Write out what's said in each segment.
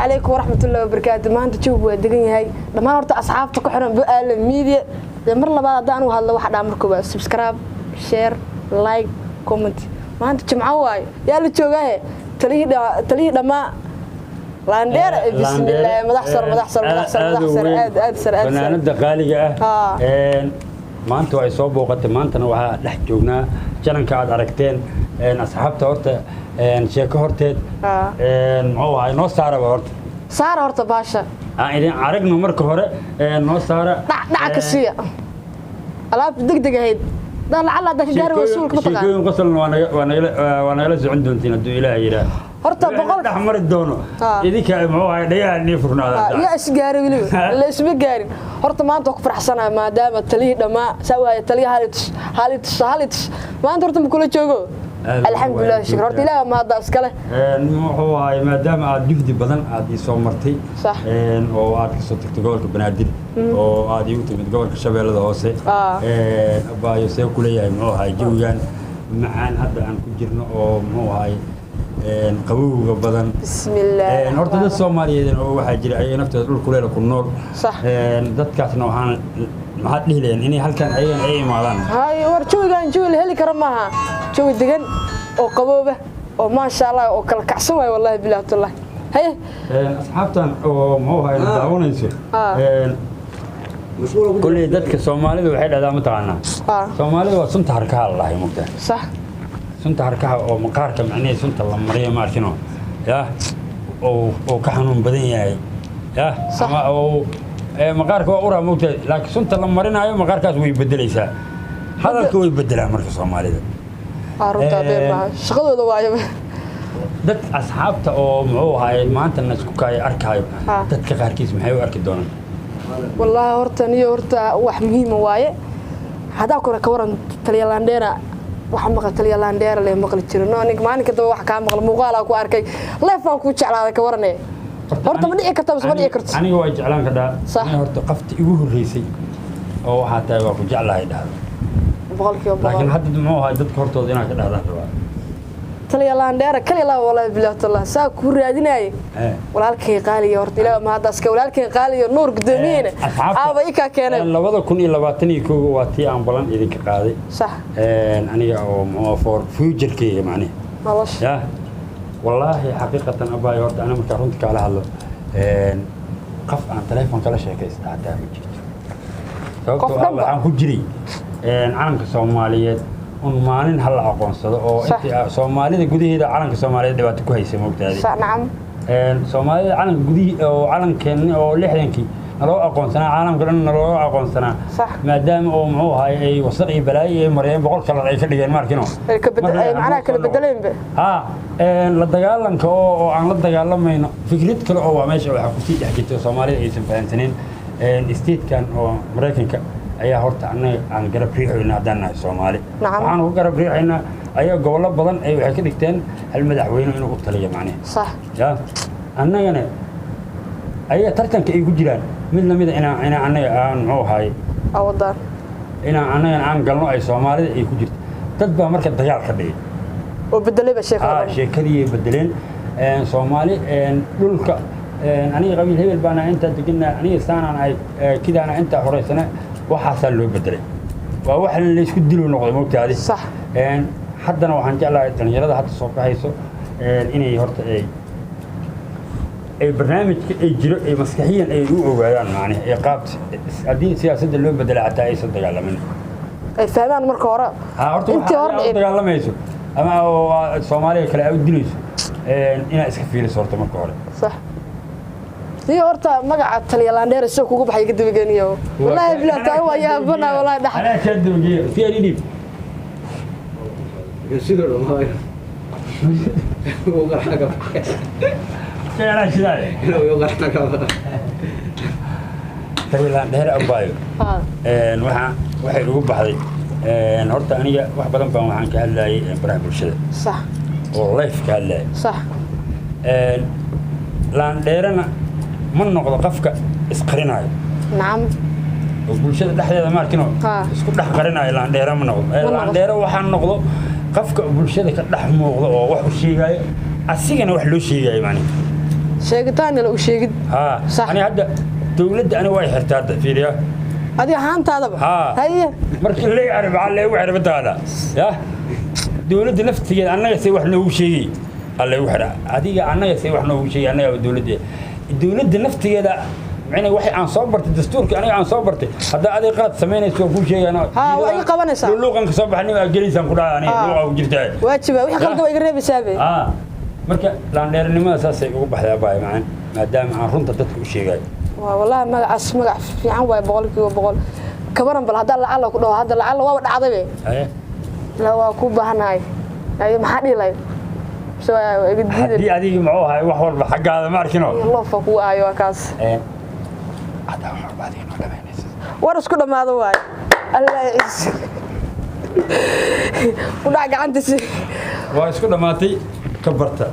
عليكم ورحمة الله وبركاته ما أنت تشوفوا الدنيا هاي لما نرت أصحابك كحرم بقى الميديا مر لبعض دان وهلا واحد عمركم بس سبسكرايب شير لايك كومنت ما أنت تجمعوا يا اللي تشوفه تليه لما لاندير بسم الله مدحصر فنانada qaaliga maanta way soo booqatay maantana waxa dhex joognaa jaranka aad aragteen asxaabta horta sheeko horteed muxuu ahay noo saara horta baasha idin aragno marka hore noo saara dhac ka siiya alaab degdeg ahayd dal alla dadka gaar rasuulka ma taqaan sheekooyin qosol waa nagala socon doontiin hadduu ilaahay yiraahdo horta boqol dhaxmari doono idinka muxuu ahay dhayaha nii furnaada ya isgaari wili la isma gaarin horta maanta ku faraxsanahay maadaama taliye dhama sawaay taliye halitis maanta horta ma kula joogo alxamdulillah shukr horta ilaahay ma hada iskale muxuu ahay maadaama aad jufdi badan aad ii soo martay oo aad ka soo tagtay gobolka Banaadir oo aad igu timid gobolka Shabeellada Hoose abaayo see ku leeyahay muxuu ahay jawigan macaan hadda aan ku jirno oo muxuu ahay qabowga badan bismillaah horta dad Soomaaliyeed oo waxa jira ay naftooda dhul kuleel ku nool dadkaasna waxaan maxaad dhihilayeen inay halkan ay imaadaan hay war jawigan jawi heli kara maaha jawi degan oo qabowba oo ma sha Allah oo kala kacsan way wallahi billaah tallaah hay asxaabtan oo muxuu ahay daawanayso kulli dadka Soomaalidu waxay dhaadaan ma taqaanaa Soomaalidu waa sunta harkaha Allah mugta sax sunta harkaha oo maqaarka macnaheedu sunta la mariyo ma arkino ya oo ka xanuun badan yahay ya ama oo maqaarka waa ura mugta laakiin sunta la marinayo maqaarkaas way bedelaysaa hadalka way bedelaan marka Soomaalida arunta beema shaqadooda waayo dad asxaabta oo muxuu ahay maanta isku kaay arkayo dadka qaarkiis maxay u arki doonaan wallahi horta wax muhiim waaye hadaa kora ka waran Talyaandeena waxa maqal Talyaandeena le maqal jirno aniga maalinka daba wax ka maqal muuqaal ku arkay leefan ku jeclaaday ka waranay horta ma dhici kartaa ma dhici kartaa aniga way jeclaan kadaa horta qafti igu horeysay oo waxa tahay waa ku jeclahay dhaado laakiin hadda muxuu ahay dadka hortooda inaa ka dhaadaan rabaa Talyaandeena kaliya la wallahi billaah tallaah saa ku raadinay walaalkay qaaliyo horta ilaa ma hadda iska walaalkay qaaliyo nuur gudoomiyeena aaba ika keenay 2021 waa tii aan balan idinka qaaday sax aniga oo for future-kayga macnaheedu malash ya wallahi xaqiiqatan abaayo horta ana markaa runta kala hadlo qof aan telefoon kala sheekaysta hataa ma jirto sababtoo ah waxaan ku jiray calanka Soomaaliyeed maalin hal aqoonsado oo inta Soomaalida gudaheeda calanka Soomaaliyeed dhibaato ku haysay moogtaadi sax nacam Soomaalida calanka gudihi oo calankeena oo 60kii naloo aqoonsanaa caalamka dhan naloo aqoonsanaa maadaama oo muxuu ahay ay wasaq iyo balaayo ay mareen 100 kala ay ka dhigeen markino ay ka bedeleen macnaha kala bedeleen la dagaalanka oo aan la dagaalamayno fikrad kale oo waa meesha waxa ku sii dhex jirtay Soomaalida aysan fahansaneen state-kan oo Mareykanka ayaa horta anaga aan garab riixayna hadana Soomaali waxaan u garab riixayna ayaa gobollo badan ay waxay ka dhigteen hal madaxweyne inuu u taliyo macnaheedu sax ya annagana ayaa tartanka ay ku jiraan mid lamid ina anaga aan muxuu ahay awadaan ina anaga aan galno ay Soomaalida ay ku jirto dad baa marka dagaal ka dhigay oo bedelay sheekadii bedeleen Soomaali dhulka aniga qabiil hebel baana inta deganaa aniga saanaan ay kidaana inta horeysana waxaas loo bedelay waa wax la isku dilo noqdo moogtaadi sax haddana waxaan jeclahay dhalinyarada hadda soo baxayso inay horta ay barnaamijka ay jiro ay maskaxiyan ay u ogaadaan macnaheedu ay qaabta haddii siyaasadda loo bedela xataa aysan dagaalamin ay fahmaan marka hore intii hore dagaalamayso ama Soomaaliya kale ay u dilayso ina iska fiiriso horta marka hore sax iyo horta magaca Talyaandeena soo kugu baxay ka dibageniyo wallahi billaah taa waa yaabana wallahi dhax ana ka dibageeyo fiiri dib sidoo dhammaan uga xaga كيلا شداي Talyaandeena abaayo waxay ugu baxday horta aniga wax badan baan waxaan ka hadlayay baraha bulshada sax oo live ka hadlayay sax laandeerana ma noqdo qofka isqarinayo nacam oo bulshada dhexdeeda ma arkino isku dhex qarinayo laandeera ma noqdo laandeera waxa noqdo qofka bulshada ka dhex muuqdo oo wax u sheegayo asigana wax loo sheegayo macnaheedu sheegitaan la u sheegid ها صح. أنا هذا دولة أنا واي حرتها فيها adiga haantaadaba ها haye markii la yacrib alle u xirba taala ya dawladda naftigeeda annaga say wax noogu sheegay alle u xira adiga annaga say wax noogu sheegay annaga dawladda naftigeeda macna waxay aan soo bartay dastuurka aniga aan soo bartay hadda adiga qalad sameynayso ku sheegana ha waa iga qabanaysaa luuqan ka soo baxnay waa gelisaan ku dhaca aniga luuqa u jirtaa waajiba wixii qalad waa iga reebaysaa be marka laandheernimada saasay ugu baxdaa baay macaan maadaama aan runta dadka u sheegay والله magacaas magac fiican way 100% kabaran bal hada lacala ku dhaw hada lacala waa dhacday be la waa ku baahanahay ay maxaa dhilay soo ay diiday hadii adiga ma oo hay wax walba xaqaada ma arkino Allah fa ku aayo kaas hada wax baadii noo dhameynaysa war isku dhamaado waay Allah is ku dhac gacantiisa waa isku dhamaatay ka barta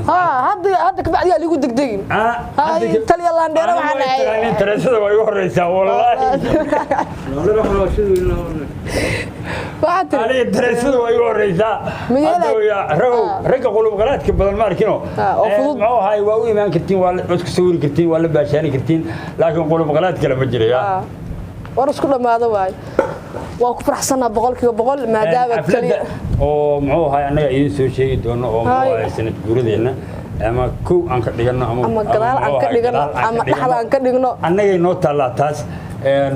هذا كبعد يا اللي يقول دقدقين هاي تلي الله نديره معنا يعني ترى waa igu horeysa wallahi لا لا ما شو واحد علي درسده waa igu horeysa rag qulub qalaadka badan ma arkino oo hay waa u iimaan kartiin waa la isku sawir kartiin waa la baashaani kartiin laakiin qulub qalaad kale ma jiro ya war isku dhamaado waay waa ku faraxsanaa 100% maadaama taliya oo muxuu ahay anaga idin soo sheegi doono oo muxuu ahay sanad guuradeena ama ku aan ka dhigano ama gadaal aan ka dhigano ama dhaxal aan ka dhigno anaga inoo taala taas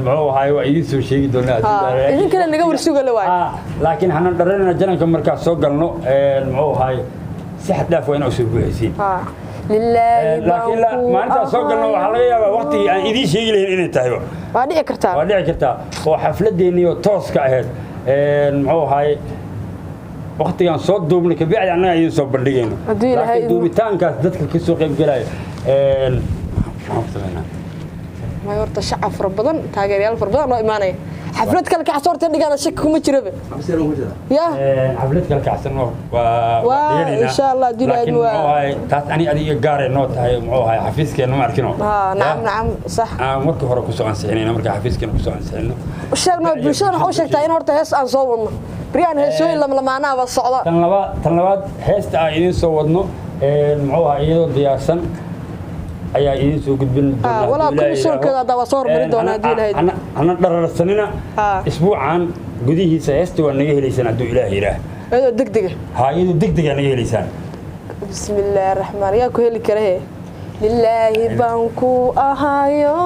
muxuu ahay waa idin soo sheegi doonaa idin kale naga warsugo la waay laakiin hanan dharanana jananka markaa soo galno muxuu ahay si xad dhaaf waa inuu soo buuxisiin لله لكن لا ما أنت سوق إنه حلقة وقتي إذا شيء له إنه تهيبه وادي كرتا وحفلة دينية توس كأهل معه هاي وقتي كان صوت دوبني كبيع أنا ينصب بالليجين لكن دوبتان كاس ذاتك كسوق يبقى ما يورط الشعب فربضن تاجر يال فربضن ما إيمانه حفلتك لك عصور تدق هذا شك كم تجربه يا حفلتك لك عصور إن شاء الله دي لكن هاي تاس أنا أدي جاري نوت هاي هاي حفيز كأنه ماركينه نعم نعم صح مركب هرا كسو عن سحنين مركب حفيز كأنه كسو عن سحنين وشرنا بلشنا حوشك تاين هرت هس عن صوبنا بريان هسوي لما أنا بالصعدة تنلبات هست عينين صوّدنا معوها إيده دياسن ayaa idin soo gudbin doonaa wala ku shirkada daba soo marin doonaa diilahayd ana dhararsanina isbuucan gudihiisa heesta waa naga helaysaan haduu ilaahay ilaah ayado degdeg hay'adu degdeg naga helaysaan bismillaahir rahmaan yaa ku heli karahe lillahi banku ahayo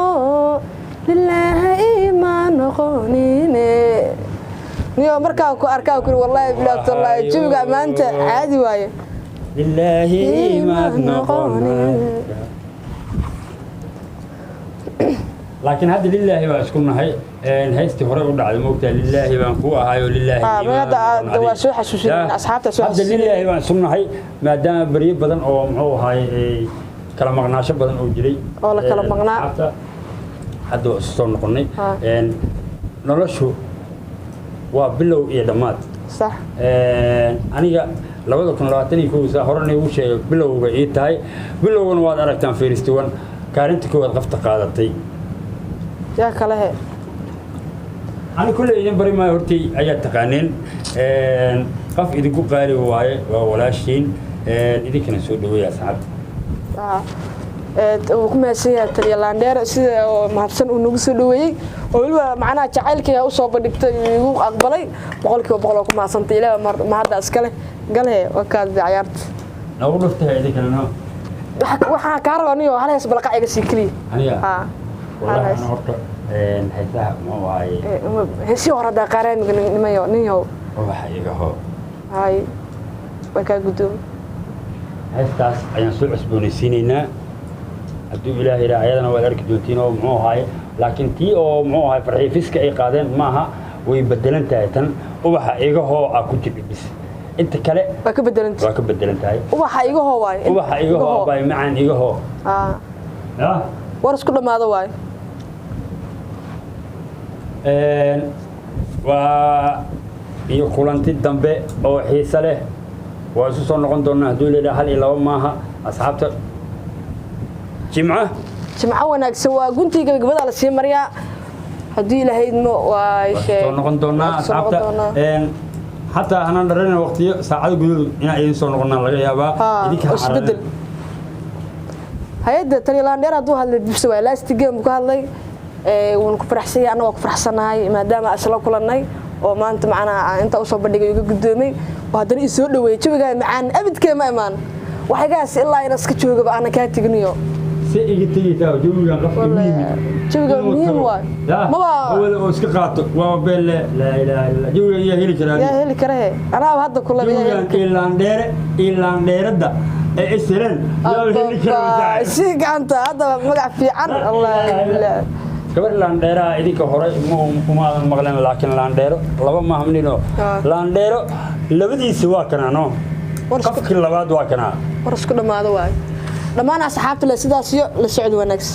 lillahi ma noqonine niyo markaa ku arkaa ku wallahi billahi jawiga maanta caadi waaye lillahi ma noqonine لكن هذا لله واسكننا هاي هيستي هراء ودعي موقتها لله وانكوها هاي ولله هذا واسوح حسوسين أصحابته سوح هذا لله واسكننا هاي ما دام بريء بدن أو معه هاي كلام مغناش بدن أو جري ولا كلام مغنا هذا أسطورنا قلني نلاشو وبلو إعدامات صح أنا لو كنا لاتني كوسا هرني وش بلو بعيد هاي بلو ونواد أركتان فيرستوان كارنتك وقفت قادتي يا كله أنا كل يوم بري ما هرتي أيات تقانين قف إذا كو قاري واي ولا شيء إذا كنا سود ويا صعب وكما سيا تري لاندير سيدا محبسن ونوغ سودوي ولوا معنا جعيلك يا وسو بدغتay igu aqbalay boqolkiiba boqol ku maasantay ilaa ma hadda iskale galay wakaad ciyaarta lagu dhuftay idin kalena waxa ka rabaniyo hal hees balqa iga sii kaliya aniga والله أنا أرتو هيدا ما واي هسي ورا دا قارن نميو نيو وحيقه هو هاي وكا قدوم هستاس أيان سوء عسبونيسينينا أدو إلهي لا أيضا والأرك دوتينو معو هاي لكن تي أو معو هاي فرحي فيسك أي قادين معها ويبدلن تايتن وحيقه هو أكو جبي بس أنت كلا وكبدلن تاي وحيقه هو واي وحيقه هو باي معن إيقه هو ورس كل ما هذا واي iyo kulanti dambe oo xiiso leh waa isu soo noqon doonaa haduu leeyahay hal iyo laba maaha asxaabta jimca wanaagsan waa guntiga gabadha la sii mariyaa hadii ilahaydmo waa soo noqon doonaa asxaabta حتى أنا نرينا وقتي ساعات يقولوا إن أي إنسان قلنا لقى يابا إسبدل hay'adda Taliland dheer haduu hadlay bibsi way last game ku hadlay waan ku faraxsanahay anagoo ku faraxsanahay maadaama asla kulanay oo maanta macnaa inta u soo bandhigay uga gudoomay oo haddana isoo dhaweeyay jawiga macaan abidkee ma imaan waxagaas ilaa ina iska joogaba aan ka tigniyo si iga tigita jawiga qofka muhiim jawiga muhiim waay maba oo iska qaato waa beel la ilaaha illa jawiga yaa heli karaa ana hadda kula ilaan dheerada isran yaa heli karaa si gacanta hadda magac fiican allah ilaaha gabar laandheera idinka hore kuma aadan maqleen laakiin laandheero laba ma hamnino laandheero labadiisa waa kanaano qofkii labaad waa kana war isku dhamaado waay dhamaan asxaabta la sidaas iyo la socod wanaagsan